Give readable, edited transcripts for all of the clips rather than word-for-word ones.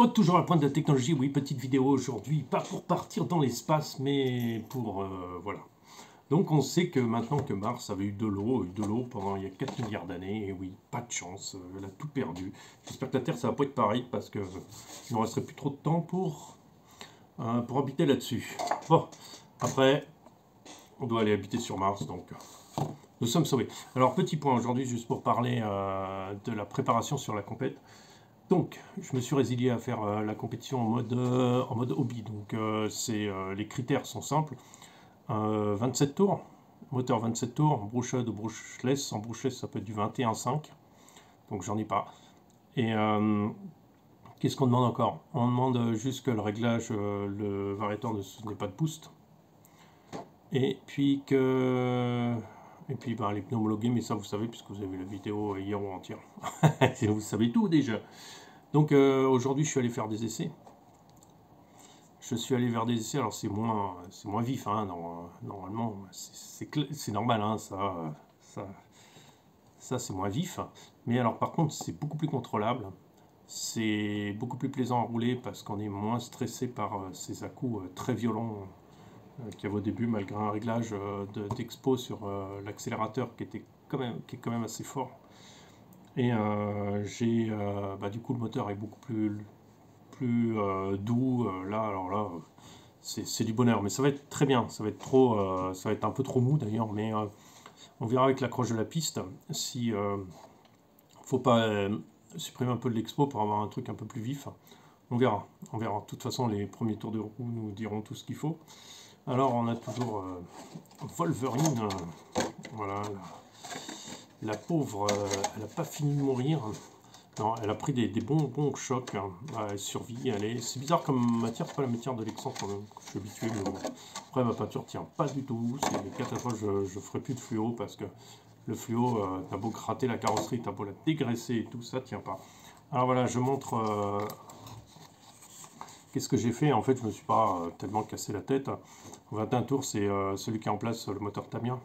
Mode, toujours à la pointe de la technologie. Oui, petite vidéo aujourd'hui, pas pour partir dans l'espace, mais pour... voilà. Donc on sait que maintenant que Mars avait eu de l'eau pendant il y a 4 milliards d'années, et oui, pas de chance, elle a tout perdu. J'espère que la Terre, ça va pas être pareil, parce que il ne resterait plus trop de temps pour habiter là-dessus. Bon, après, on doit aller habiter sur Mars, donc nous sommes sauvés. Alors, petit point aujourd'hui, juste pour parler de la préparation sur la compète. Donc, je me suis résilié à faire la compétition en mode hobby. Donc, les critères sont simples. 27 tours, moteur 27 tours, brushless ou brushless. En brushless, ça peut être du 21,5. Donc, j'en ai pas. Et qu'est-ce qu'on demande encore? On demande juste que le réglage, le variateur n'ait pas de boost. Et puis les pneus homologués, mais ça vous savez, puisque vous avez vu la vidéo hier ou entière. Vous savez tout déjà. Donc aujourd'hui, je suis allé faire des essais. Je suis allé vers des essais, alors c'est moins vif, hein, normalement, c'est normal, hein, ça c'est moins vif. Mais alors par contre, c'est beaucoup plus contrôlable. C'est beaucoup plus plaisant à rouler parce qu'on est moins stressé par ces à-coups très violents qu'il y avait au début, malgré un réglage d'expo sur l'accélérateur qui est quand même assez fort. Et du coup le moteur est beaucoup plus doux. Alors là, c'est du bonheur, mais ça va être très bien. Ça va être un peu trop mou d'ailleurs, mais on verra avec l'accroche de la piste si faut pas supprimer un peu de l'expo pour avoir un truc un peu plus vif. On verra. De toute façon, les premiers tours de roue nous diront tout ce qu'il faut. Alors, on a toujours Wolverine. Voilà, la pauvre, elle n'a pas fini de mourir. Non, elle a pris des bons chocs. Hein. Elle survit. C'est bizarre comme matière, c'est pas la matière de l'Excent que je suis habitué. Mais bon. Après, ma peinture tient pas du tout. C'est catastrophe. Je ferai plus de fluo parce que le fluo, t'as beau gratter la carrosserie, t'as beau la dégraisser et tout, ça tient pas. Alors voilà, je montre qu'est-ce que j'ai fait. En fait, je me suis pas tellement cassé la tête. 21 tours, c'est celui qui est en place, le moteur Tamiya.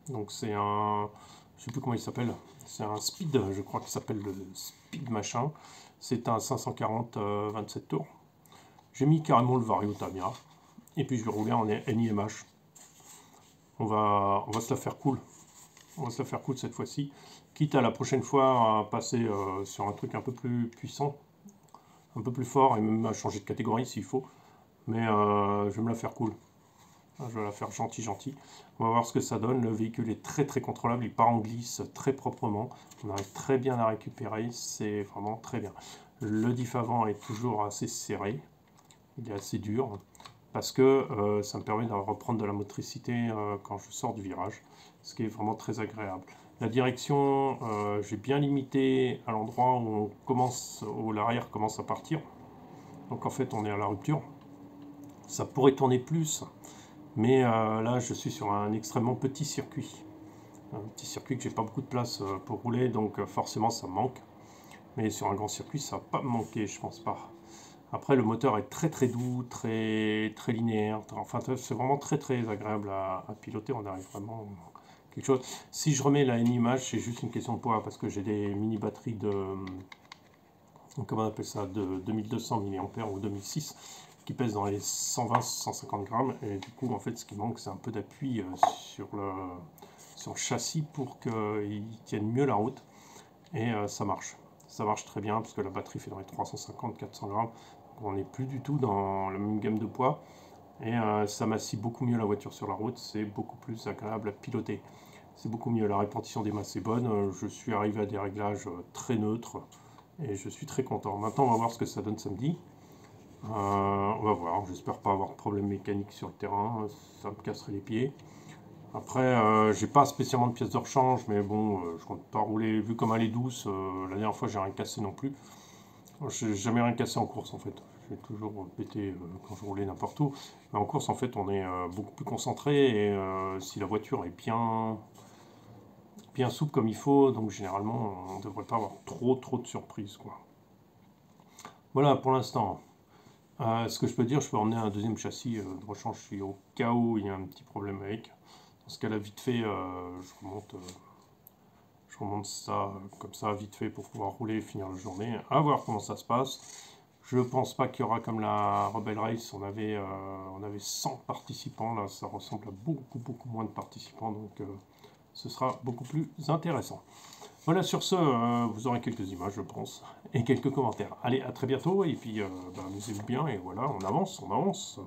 Donc c'est un... Je sais plus comment il s'appelle. C'est un Speed, je crois qu'il s'appelle le Speed machin. C'est un 540 27 tours. J'ai mis carrément le Vario Tamiya. Et puis je vais rouler en NIMH. On va se la faire cool. On va se la faire cool cette fois-ci. Quitte à la prochaine fois à passer sur un truc un peu plus puissant. Un peu plus fort et même à changer de catégorie s'il faut. Mais je vais me la faire cool. Je vais la faire gentil. On va voir ce que ça donne. Le véhicule est très contrôlable. Il part en glisse très proprement. On arrive très bien à récupérer. C'est vraiment très bien. Le diff avant est toujours assez serré. Il est assez dur. Parce que ça me permet de reprendre de la motricité quand je sors du virage. Ce qui est vraiment très agréable. La direction, j'ai bien limité à l'endroit où l'arrière commence à partir. Donc en fait, on est à la rupture. Ça pourrait tourner plus. Mais là, je suis sur un extrêmement petit circuit. Un petit circuit que j'ai pas beaucoup de place pour rouler, donc forcément ça me manque. Mais sur un grand circuit, ça va pas me manquer, je pense pas. Après, le moteur est très doux, très linéaire. Enfin, c'est vraiment très agréable à piloter. On arrive vraiment à quelque chose. Si je remets la NIMH, c'est juste une question de poids parce que j'ai des mini batteries de... Comment on appelle ça? De 2200 mAh ou 2006 qui pèse dans les 120-150 grammes. Et du coup, en fait, ce qui manque, c'est un peu d'appui sur le châssis pour qu'il tienne mieux la route. Et ça marche. Ça marche très bien, parce que la batterie fait dans les 350-400 grammes. Donc on n'est plus du tout dans la même gamme de poids. Et ça massie beaucoup mieux la voiture sur la route. C'est beaucoup plus agréable à piloter. C'est beaucoup mieux. La répartition des masses est bonne. Je suis arrivé à des réglages très neutres. Et je suis très content. Maintenant, on va voir ce que ça donne samedi. On va voir, j'espère pas avoir de problème mécanique sur le terrain, ça me casserait les pieds. Après, j'ai pas spécialement de pièces de rechange, mais bon, je compte pas rouler, vu comme elle est douce, la dernière fois j'ai rien cassé non plus. J'ai jamais rien cassé en course en fait, j'ai toujours pété quand je roulais n'importe où. Mais en course en fait on est beaucoup plus concentré et si la voiture est bien souple comme il faut, donc généralement on devrait pas avoir trop de surprises quoi. Voilà pour l'instant. Ce que je peux dire, je peux emmener un deuxième châssis de rechange si au cas où il y a un petit problème avec. Dans ce cas-là, vite fait, je remonte ça comme ça, vite fait, pour pouvoir rouler et finir la journée. À voir comment ça se passe. Je pense pas qu'il y aura comme la Rebel Race, on avait 100 participants, là ça ressemble à beaucoup moins de participants, donc ce sera beaucoup plus intéressant. Voilà, sur ce, vous aurez quelques images, je pense, et quelques commentaires. Allez, à très bientôt, et puis amusez-vous bien, et voilà, on avance, on avance.